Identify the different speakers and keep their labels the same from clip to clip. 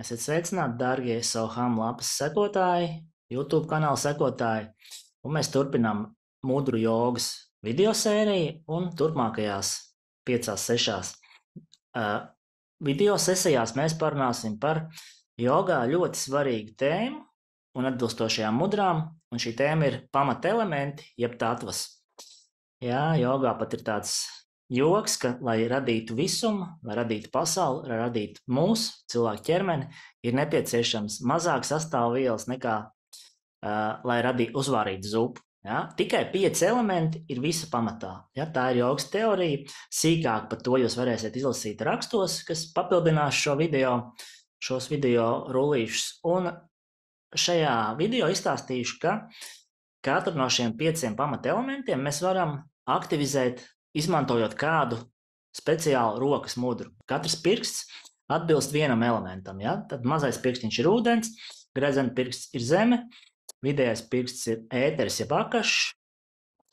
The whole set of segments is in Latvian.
Speaker 1: Esiet sveicināti, dārgie Soham lapas sekotāji, YouTube kanāla sekotāji, un mēs turpinām mudru jogas video sēriju, un turpmākajās 5-6 video sesijās mēs parunāsim par jogā ļoti svarīgu tēmu un atbilstošajām mudrām, un šī tēma ir pamatelementi, jeb tatvas. Jā, jogā pat ir tāds joks, ka, lai radītu visumu, lai radītu pasauli, lai radītu mūsu cilvēku ķermeni, ir nepieciešams mazāk sastāvvielas nekā, lai uzvārītu zupu. Ja? Tikai 5 elementi ir visa pamatā. Ja? Tā ir jogas teorija. Sīkāk par to jūs varēsiet izlasīt rakstos, kas papildinās šos video rullīšus. Un šajā video izstāstīšu, ka katru no šiem 5 pamatelementiem mēs varam aktivizēt, izmantojot kādu speciālu rokas mudru. Katrs pirksts atbilst vienam elementam. Ja? Tad mazais pirkstiņš ir ūdens, gredzena pirksts ir zeme, vidējais pirksts ir ēteris jeb akašs,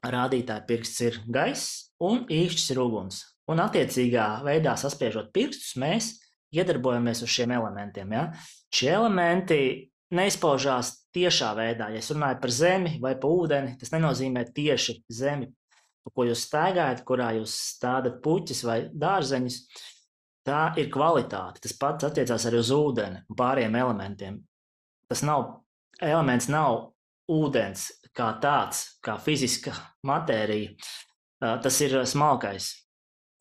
Speaker 1: rādītāja pirksts ir gaiss un īkšķis ir uguns. Un attiecīgā veidā saspiežot pirkstus, mēs iedarbojamies uz šiem elementiem. Ja? Šie elementi neizpaužās tiešā veidā. Ja es runāju par zemi vai pa ūdeni, tas nenozīmē tieši zemi, pa ko jūs staigājat, kurā jūs stādat puķis vai dārzeņus. Tā ir kvalitāte. Tas pats attiecās arī uz ūdeni un pāriem elementiem. Elements nav ūdens kā tāds, kā fiziska matērija. Tas ir smalkais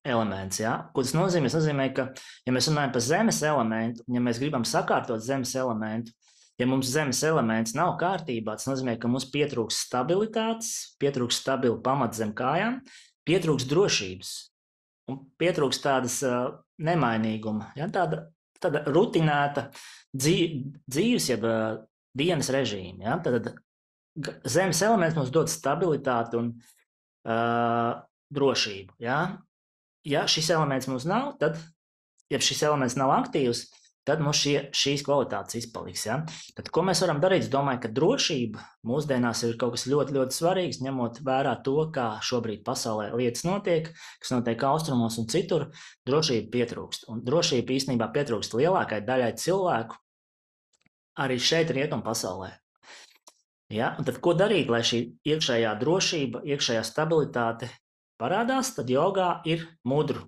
Speaker 1: elements. Ja? Ko tas nozīmē? Tas nozīmē, ka, ja mēs runājam par zemes elementu, ja mēs gribam sakārtot zemes elementu, ja mums zemes elements nav kārtībā, tas nozīmē, ka mums pietrūks stabilitātes, pietrūks stabila pamata zem kājām, pietrūks drošības un pietrūks tādas nemainīguma. Ja? Tāda rutinēta dzīves, jeb dienas režīma. Ja? Tad zemes elements mums dod stabilitāti un drošību. Ja? Ja šis elements mums nav, tad, ja šis elements nav aktīvs, tad mums šīs kvalitātes izpaliks. Ja? Tad, ko mēs varam darīt? Es domāju, ka drošība mūsdienās ir kaut kas ļoti, ļoti svarīgs, ņemot vērā to, kā šobrīd pasaulē lietas notiek, kas notiek austrumos un citur, drošība pietrūkst. Un drošība īstenībā pietrūkst lielākai daļai cilvēku, arī šeit rietumu pasaulē. Ja? Un tad, ko darīt, lai šī iekšējā drošība, iekšējā stabilitāte parādās? Tad jogā ir mudru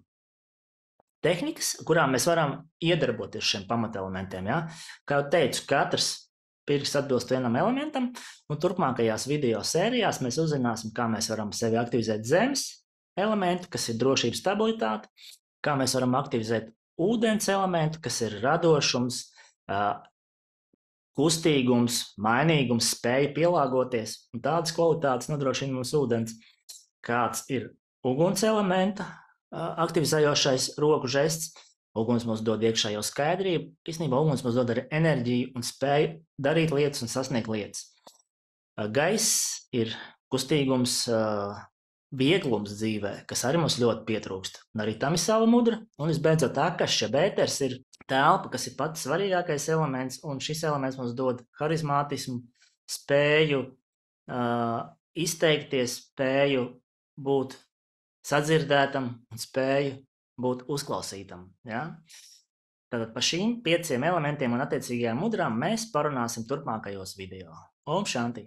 Speaker 1: tehnikas, kurām mēs varam iedarboties šiem pamatelementiem. Ja? Kā jau teicu, katrs pirksts atbilst vienam elementam, un turpmākajās video sērijās mēs uzzināsim, kā mēs varam sevi aktivizēt zemes elementu, kas ir drošība, stabilitāte, kā mēs varam aktivizēt ūdens elementu, kas ir radošums, kustīgums, mainīgums, spēja pielāgoties, un tādas kvalitātes nodrošina mums ūdens. Kāds ir uguns elementa aktivizējošais roku žests. Uguns mums dod iekšējo skaidrību. Īstenībā uguns mums dod arī enerģiju un spēju darīt lietas un sasniegt lietas. Gaiss ir kustīgums, vieglums dzīvē, kas arī mums ļoti pietrūkst. Un arī tam ir sava mudra. Un visbeidzot, akašs, jeb ēteris ir telpa, kas ir pats svarīgākais elements, un šis elements mums dod harizmātismu, spēju izteikties, spēju būt sadzirdētam un spēju būt uzklausītam. Ja? Tātad par šīm 5 elementiem un attiecīgajām mudrām mēs parunāsim turpmākajos video. Om Shanti!